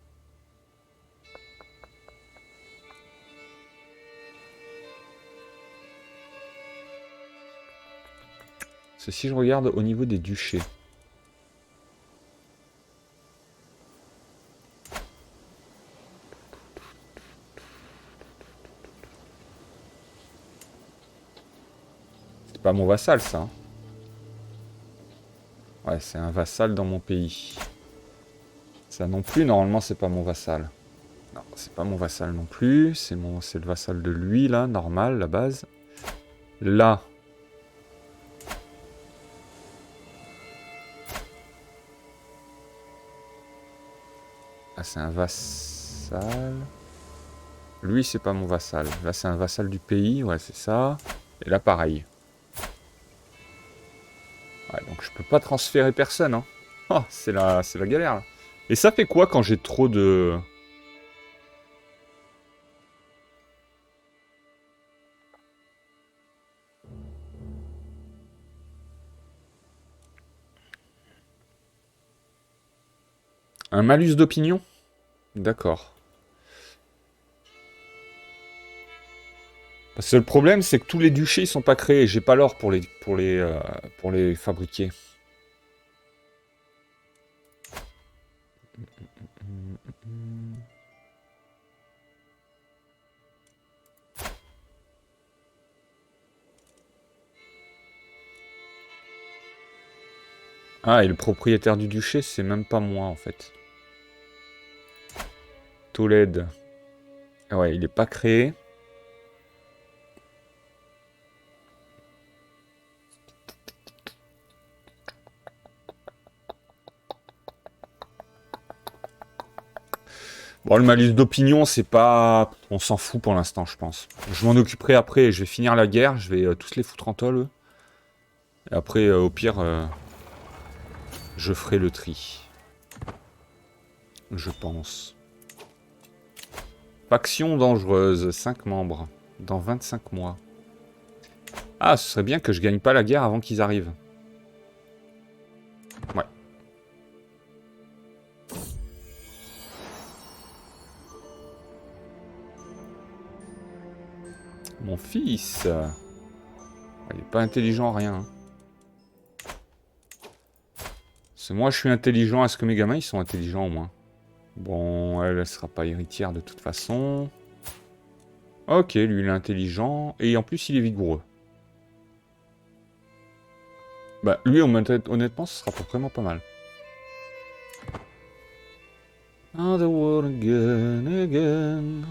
Parce que si je regarde au niveau des duchés... C'est pas mon vassal, ça. Hein. Ouais, c'est un vassal dans mon pays. Ça non plus, normalement, c'est pas mon vassal. Non, c'est pas mon vassal non plus. C'est le vassal de lui, là, normal, la base. Là. Ah, c'est un vassal. Lui, c'est pas mon vassal. Là, c'est un vassal du pays, ouais, c'est ça. Et là, pareil. Ouais, donc je peux pas transférer personne, hein. Oh, c'est la galère, là. Et ça fait quoi quand j'ai trop de... Un malus d'opinion? D'accord. Parce que le problème, c'est que tous les duchés, ils sont pas créés. J'ai pas l'or pour les fabriquer. Ah, et le propriétaire du duché, c'est même pas moi, en fait. Tolède. Ah ouais, il est pas créé. Bon, le malus d'opinion, c'est pas... On s'en fout pour l'instant, je pense. Je m'en occuperai après. Je vais finir la guerre. Je vais tous les foutre en tôle, eux. Et après, au pire, je ferai le tri. Je pense. Faction dangereuse. 5 membres. Dans 25 mois. Ah, ce serait bien que je gagne pas la guerre avant qu'ils arrivent. Ouais. Mon fils. Il est pas intelligent, rien. Hein. C'est moi, je suis intelligent. Est-ce que mes gamins, ils sont intelligents au moins? Bon, elle sera pas héritière de toute façon. Ok, lui, il est intelligent. Et en plus, il est vigoureux. Bah, lui, honnêtement, ce sera vraiment pas mal. On the world again, again.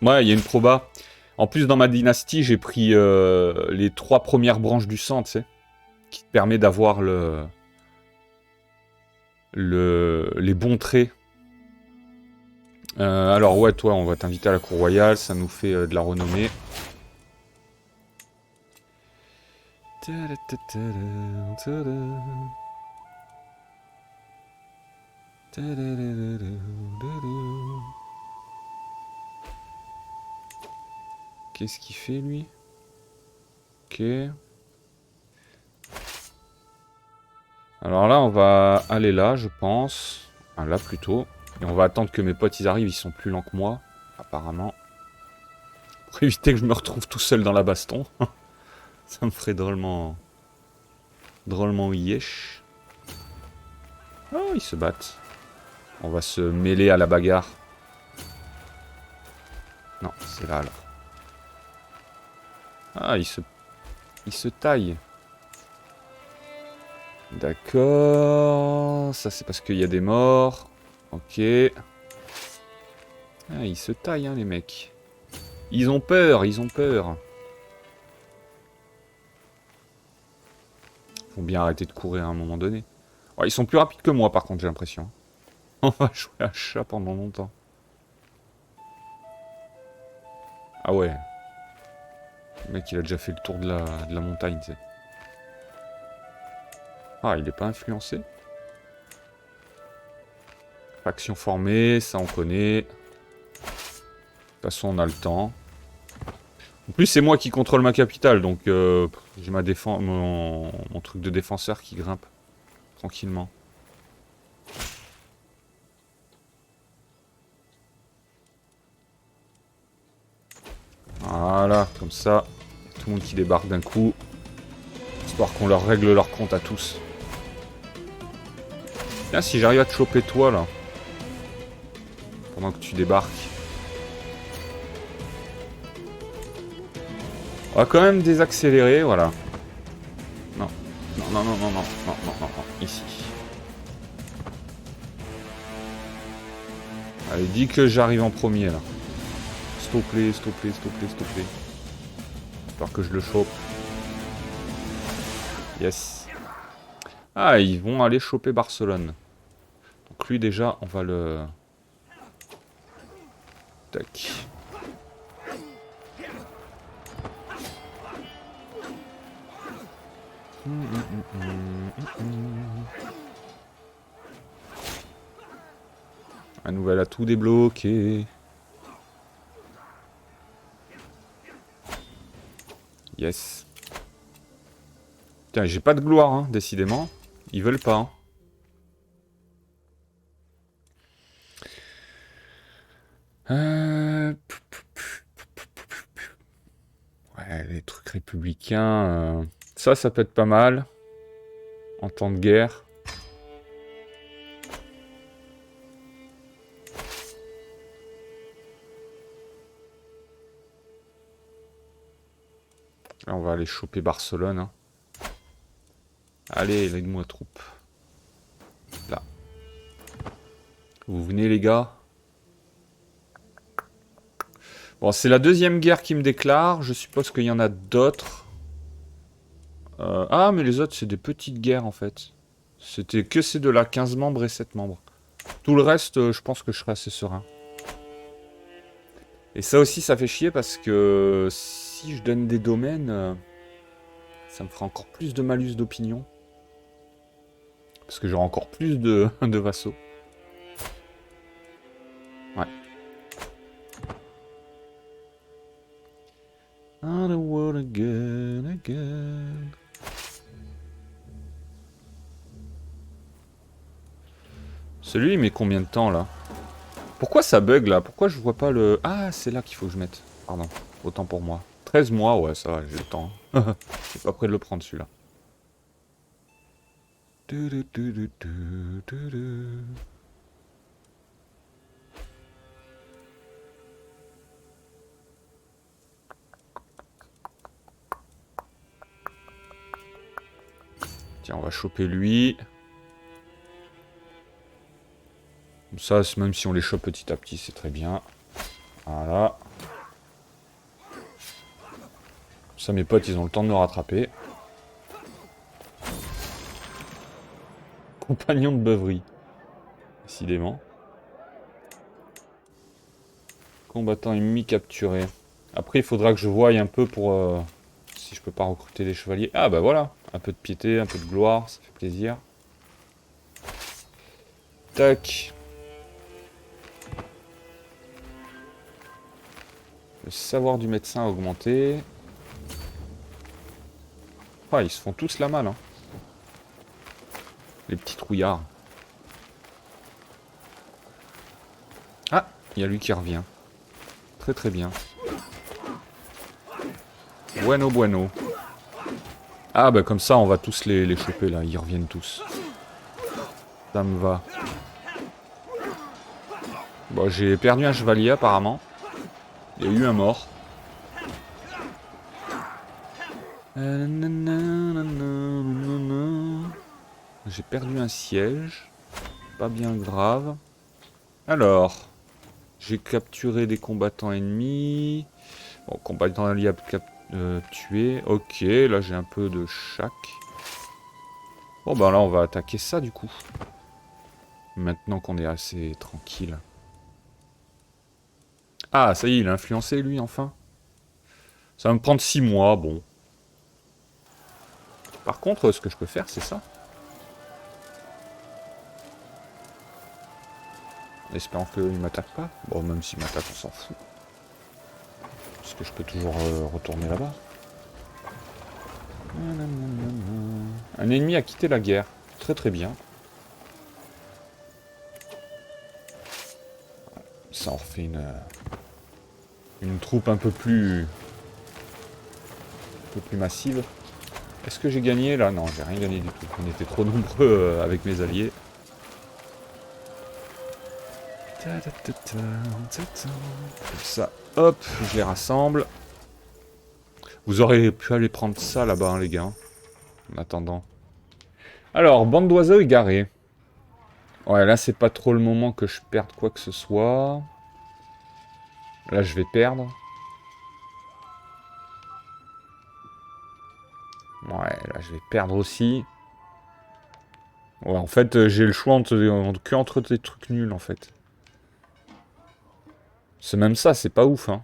Ouais, il y a une proba. En plus, dans ma dynastie, j'ai pris les 3 premières branches du sang, tu sais. Qui te permet d'avoir les bons traits. Alors, ouais, toi, on va t'inviter à la cour royale. Ça nous fait de la renommée. Qu'est-ce qu'il fait, lui? Ok. Alors là, on va aller là, je pense. Enfin, là, plutôt. Et on va attendre que mes potes, ils arrivent. Ils sont plus lents que moi, apparemment. Pour éviter que je me retrouve tout seul dans la baston. Ça me ferait drôlement... Drôlement yesh. Oh, ils se battent. On va se mêler à la bagarre. Non, c'est là, alors. Ah, ils se taillent. D'accord. Ça, c'est parce qu'il y a des morts. Ok. Ah, ils se taillent, hein, les mecs. Ils ont peur, ils ont peur. Faut bien arrêter de courir à un moment donné. Ouais, ils sont plus rapides que moi, par contre, j'ai l'impression. On va jouer à chat pendant longtemps. Ah ouais. Le mec, il a déjà fait le tour de la montagne, tu sais. Ah, il est pas influencé. Faction formée, ça on connaît. De toute façon, on a le temps. En plus, c'est moi qui contrôle ma capitale, donc j'ai mon truc de défenseur qui grimpe tranquillement. Voilà, comme ça, tout le monde qui débarque d'un coup. Histoire qu'on leur règle leur compte à tous. Tiens, si j'arrive à te choper toi, là. Pendant que tu débarques. On va quand même désaccélérer, voilà. Non. Non, non, non, non, non, non, non, non, non. Ici. Allez, dis que j'arrive en premier, là. S'il te plaît, s'il te plaît, s'il te plaît, s'il te plaît. J'espère que je le chope. Yes. Ah, ils vont aller choper Barcelone. Donc lui, déjà, on va le... Tac. Un nouvel atout débloqué. Yes. Tiens, j'ai pas de gloire, hein, décidément. Ils veulent pas. Hein. Ouais, les trucs républicains. Ça peut être pas mal. En temps de guerre. Là, on va aller choper Barcelone. Hein. Allez, aide-moi, troupe. Là. Vous venez, les gars? Bon, c'est la deuxième guerre qui me déclare. Je suppose qu'il y en a d'autres. Ah, mais les autres, c'est des petites guerres, en fait. C'était que ces deux-là, 15 membres et 7 membres. Tout le reste, je pense que je serai assez serein. Et ça aussi, ça fait chier parce que si je donne des domaines, ça me fera encore plus de malus d'opinion. Parce que j'aurai encore plus de, de vassaux. Ouais. I don't wanna get again. Celui, il met combien de temps, là? Pourquoi ça bug, là? Pourquoi je vois pas le... Ah, c'est là qu'il faut que je mette. Pardon. Autant pour moi. 13 mois, ouais, ça va, j'ai le temps. Je suis pas prêt de le prendre, celui-là. Tiens, on va choper lui. Comme ça, même si on les chope petit à petit, c'est très bien. Voilà. Ça, mes potes, ils ont le temps de me rattraper. Compagnon de beuverie. Décidément. Combattant ennemi capturé. Après, il faudra que je voie un peu pour... si je peux pas recruter des chevaliers. Ah, bah voilà. Un peu de piété, un peu de gloire, ça fait plaisir. Tac. Le savoir du médecin a augmenté. Ah, ils se font tous la malle, hein. Les petits trouillards. Ah, il y a lui qui revient. Très très bien. Bueno, bueno. Ah, bah comme ça, on va tous les choper, là. Ils reviennent tous. Ça me va. Bon, j'ai perdu un chevalier, apparemment. Il y a eu un mort. J'ai perdu un siège. Pas bien grave. Alors, j'ai capturé des combattants ennemis. Bon, combattants alliés tués. Ok, là j'ai un peu de chaque. Bon, ben là on va attaquer ça du coup. Maintenant qu'on est assez tranquille. Ah, ça y est, il a influencé lui enfin. Ça va me prendre 6 mois, bon. Par contre, ce que je peux faire, c'est ça. En espérant qu'il ne m'attaque pas. Bon, même s'il m'attaque, on s'en fout. Parce que je peux toujours retourner là-bas. Un ennemi a quitté la guerre. Très très bien. Ça en refait une... une troupe un peu plus massive. Est-ce que j'ai gagné là? Non, j'ai rien gagné du tout. On était trop nombreux avec mes alliés. Comme ça, hop, je les rassemble. Vous aurez pu aller prendre ça là-bas, hein, les gars. En attendant. Alors, bande d'oiseaux égarés. Ouais, là, c'est pas trop le moment que je perde quoi que ce soit. Là, je vais perdre. Ouais, là, je vais perdre aussi. Ouais, en fait, j'ai le choix entre des trucs nuls, en fait. C'est même ça, c'est pas ouf, hein.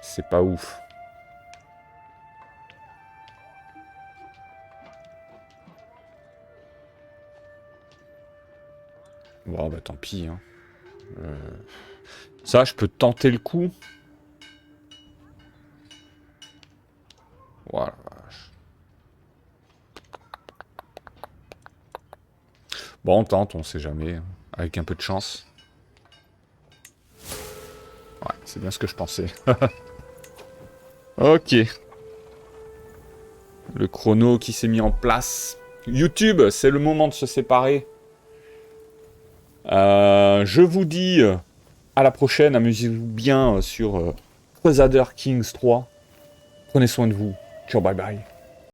C'est pas ouf. Bon, bah tant pis, hein. Ça, je peux tenter le coup. Voilà. Bon, on tente, on sait jamais. Hein. Avec un peu de chance. Ouais, c'est bien ce que je pensais. Ok. Le chrono qui s'est mis en place. YouTube, c'est le moment de se séparer. Je vous dis à la prochaine. Amusez-vous bien sur Crusader Kings 3. Prenez soin de vous. Ciao, bye bye.